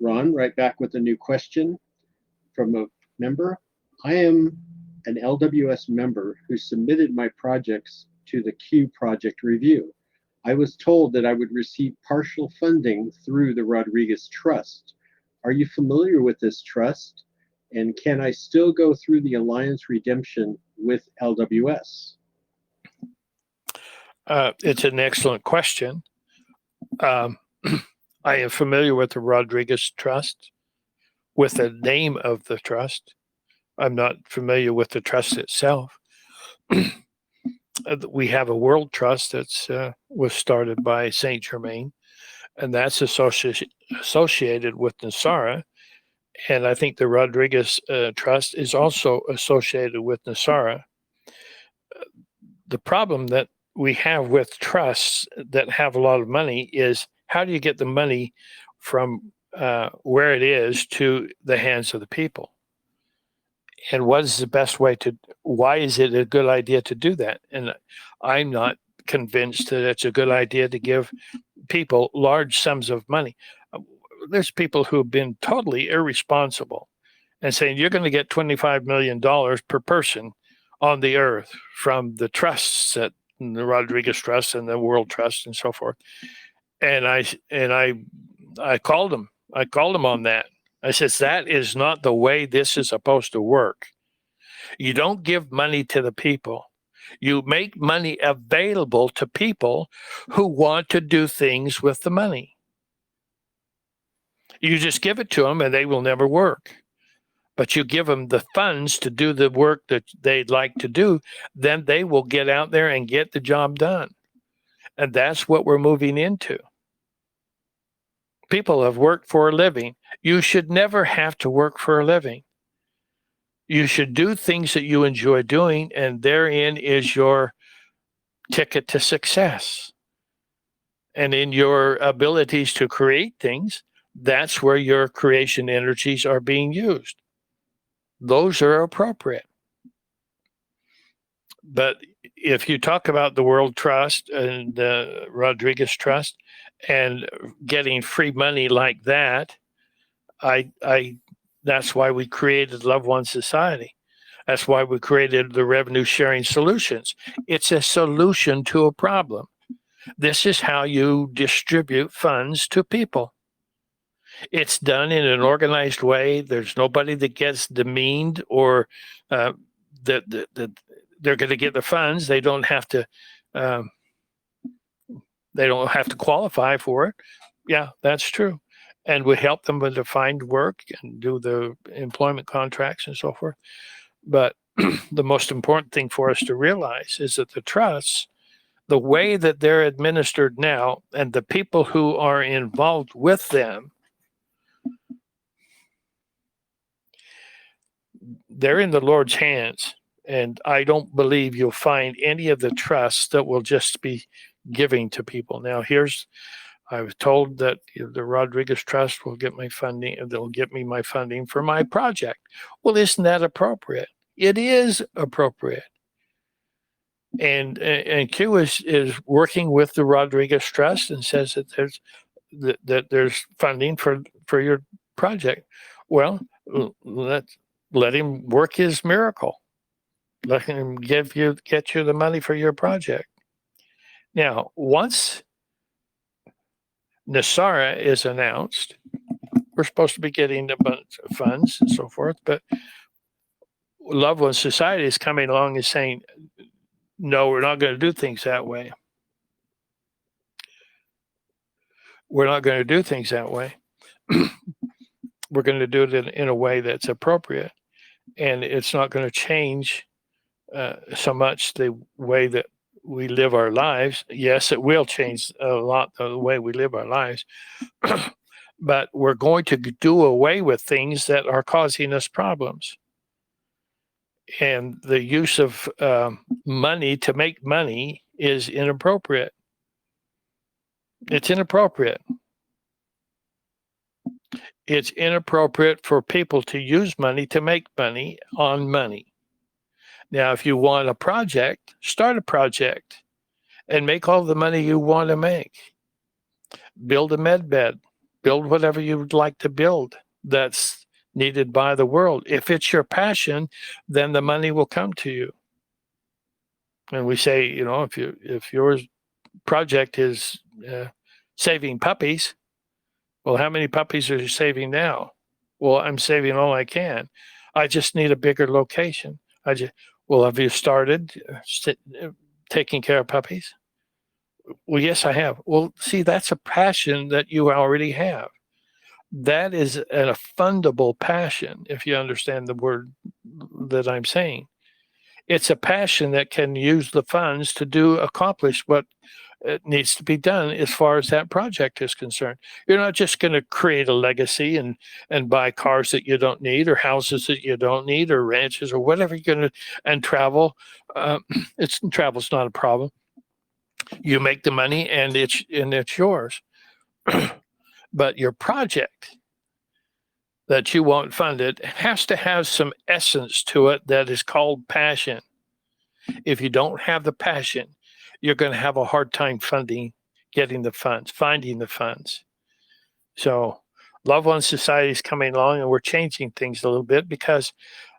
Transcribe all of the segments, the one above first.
Ron, right back with a new question from a member. I am an LWS member who submitted my projects to the Q project review. I was told that I would receive partial funding through the Rodriguez Trust. Are you familiar with this trust? And can I still go through the Alliance redemption with LWS? It's an excellent question. I am familiar with the Rodriguez Trust, with the name of the trust. I'm not familiar with the trust itself. We have a World Trust that's was started by Saint Germain, and that's associated with Nasara. And I think the Rodriguez Trust is also associated with Nasara. The problem that we have with trusts that have a lot of money is, how do you get the money from where it is to the hands of the people? And what is the best way to, why is it a good idea to do that? And I'm not convinced that it's a good idea to give people large sums of money. There's people who have been totally irresponsible and saying, you're going to get $25 million per person on the earth from the trusts, that the Rodriguez Trust and the World Trust and so forth. And I called them. I called them on that. I said, that is not the way this is supposed to work. You don't give money to the people. You make money available to people who want to do things with the money. You just give it to them and they will never work. But you give them the funds to do the work that they'd like to do, then they will get out there and get the job done. And that's what we're moving into. People have worked for a living. You should never have to work for a living. You should do things that you enjoy doing, and therein is your ticket to success. And in your abilities to create things, that's where your creation energies are being used. Those are appropriate. But if you talk about the World Trust and the Rodriguez Trust and getting free money like that, that's why we created Love One Society. That's why we created the revenue sharing solutions. It's a solution to a problem. This is how you distribute funds to people. It's done in an organized way. There's nobody that gets demeaned or that they're going to get the funds. They don't have to. They don't have to qualify for it. Yeah, that's true. And we help them to find work and do the employment contracts and so forth. But the most important thing for us to realize is that the trusts, the way that they're administered now, and the people who are involved with them, they're in the Lord's hands. And I don't believe you'll find any of the trusts that will just be giving to people. Now, I was told that the Rodriguez Trust will get my funding, and they'll get me my funding for my project. Well, isn't that appropriate? It is appropriate. And Q is working with the Rodriguez Trust and says that there's funding for your project. Well, let him work his miracle. Let him get you the money for your project. Now, once Nasara is announced, we're supposed to be getting a bunch of funds and so forth, but Love One Society is coming along and saying, no, we're not going to do things that way. We're not going to do things that way. We're going to do it in a way that's appropriate. And it's not going to change so much the way that we live our lives. Yes, it will change a lot the way we live our lives. But we're going to do away with things that are causing us problems. And the use of money to make money is inappropriate. It's inappropriate. It's inappropriate for people to use money to make money on money. Now, if you want a project, start a project and make all the money you want to make. Build a med bed. build whatever you would like to build that's needed by the world. If it's your passion, then the money will come to you. And we say, if your project is saving puppies, well, how many puppies are you saving now? Well, I'm saving all I can. I just need a bigger location. Well, have you started taking care of puppies? Well, yes, I have. Well, see, that's a passion that you already have. That is a fundable passion, if you understand the word that I'm saying. It's a passion that can use the funds to accomplish what it needs to be done as far as that project is concerned. You're not just going to create a legacy and buy cars that you don't need, or houses that you don't need, or ranches, or whatever you're going to, and travel. Travel's not a problem. You make the money and it's yours. But your project that you want funded has to have some essence to it that is called passion. If you don't have the passion, you're going to have a hard time getting the funds, finding the funds. So Love One Society is coming along, and we're changing things a little bit because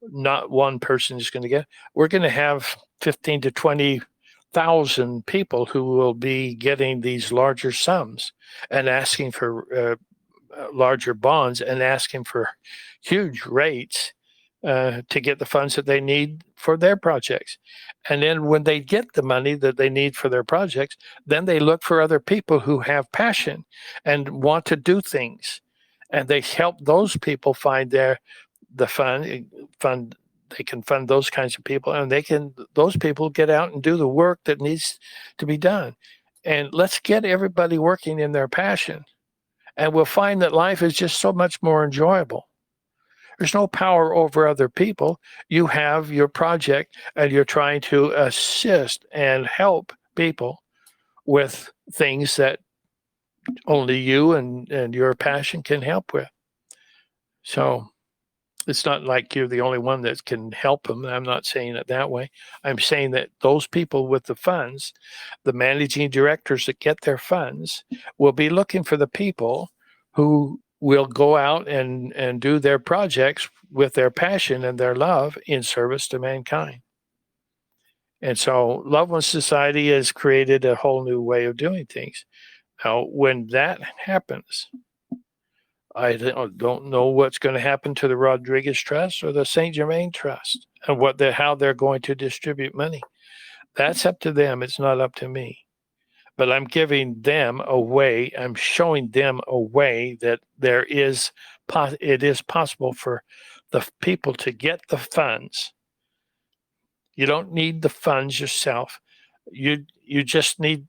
not one person is going to get. We're going to have 15 to 20,000 people who will be getting these larger sums and asking for larger bonds and asking for huge rates to get the funds that they need for their projects. And then when they get the money that they need for their projects, then they look for other people who have passion and want to do things. And they help those people find the fund. They can fund those kinds of people, and those people get out and do the work that needs to be done. And let's get everybody working in their passion. And we'll find that life is just so much more enjoyable. There's no power over other people. You have your project and you're trying to assist and help people with things that only you and your passion can help with. So it's not like you're the only one that can help them. I'm not saying it that way. I'm saying that those people with the funds, the managing directors that get their funds, will be looking for the people who will go out and do their projects with their passion and their love in service to mankind. And so Love One Society has created a whole new way of doing things. Now, when that happens, I don't know what's going to happen to the Rodriguez Trust or the St. Germain Trust and how they're going to distribute money. That's up to them. It's not up to me. But I'm giving them a way. I'm showing them a way that it is possible for the people to get the funds. You don't need the funds yourself. You just need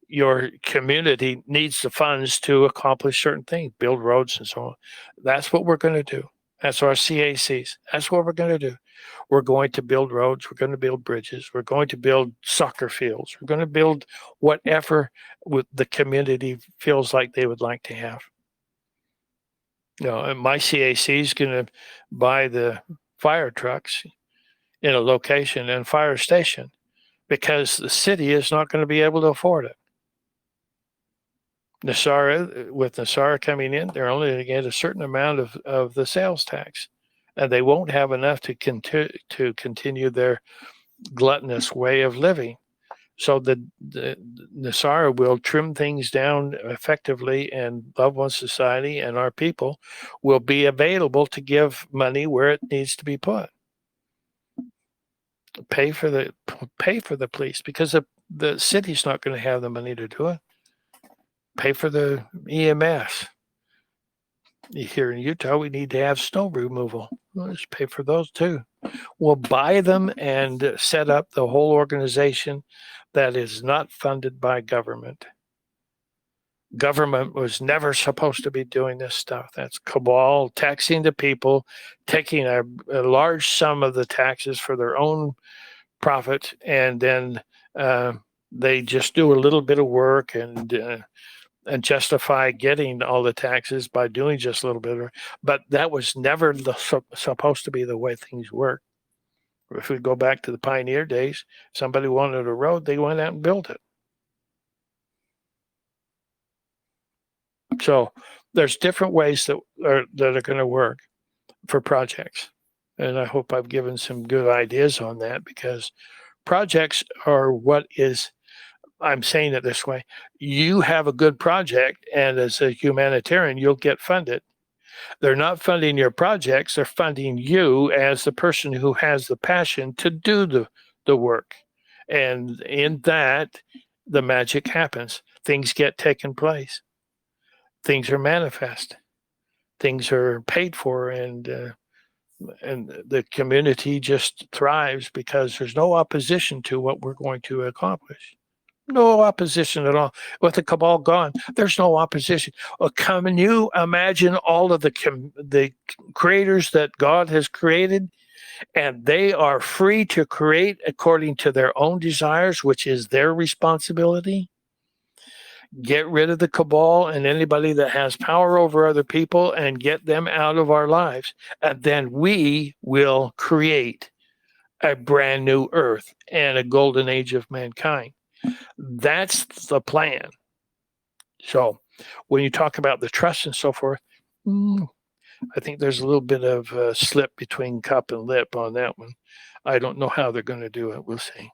your community needs the funds to accomplish certain things, build roads and so on. That's what we're going to do. That's our CACs. That's what we're going to do. We're going to build roads. We're going to build bridges. We're going to build soccer fields. We're going to build whatever the community feels like they would like to have. And my CAC is going to buy the fire trucks in a location and fire station because the city is not going to be able to afford it. With NESARA coming in, they're only going to get a certain amount of the sales tax, and they won't have enough to continue their gluttonous way of living. So the NESARA will trim things down effectively, and Love One Society and our people will be available to give money where it needs to be put. Pay for the police because the city's not going to have the money to do it. Pay for the EMS. Here in Utah, we need to have snow removal. Let's pay for those too. We'll buy them and set up the whole organization that is not funded by government. Government was never supposed to be doing this stuff. That's cabal, taxing the people, taking a large sum of the taxes for their own profit, and then they just do a little bit of work and justify getting all the taxes by doing just a little bit. But that was never supposed to be the way things work. If we go back to the pioneer days, somebody wanted a road, they went out and built it. So there's different ways that are going to work for projects. And I hope I've given some good ideas on that, because projects are what is, I'm saying it this way. You have a good project, and as a humanitarian, you'll get funded. They're not funding your projects, they're funding you as the person who has the passion to do the work. And in that, the magic happens. Things get taken place. Things are manifest. Things are paid for, and the community just thrives because there's no opposition to what we're going to accomplish. No opposition at all. With the cabal gone, there's no opposition. Can you imagine all of the creators that God has created, and they are free to create according to their own desires, which is their responsibility? Get rid of the cabal and anybody that has power over other people, and get them out of our lives. And then we will create a brand new earth and a golden age of mankind. That's the plan. So when you talk about the trust and so forth, I think there's a little bit of a slip between cup and lip on that one. I don't know how they're going to do it. We'll see.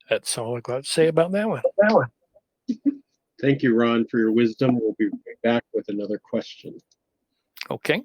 That's all I've got to say about that one. Thank you, Ron, for your wisdom. We'll be back with another question. Okay.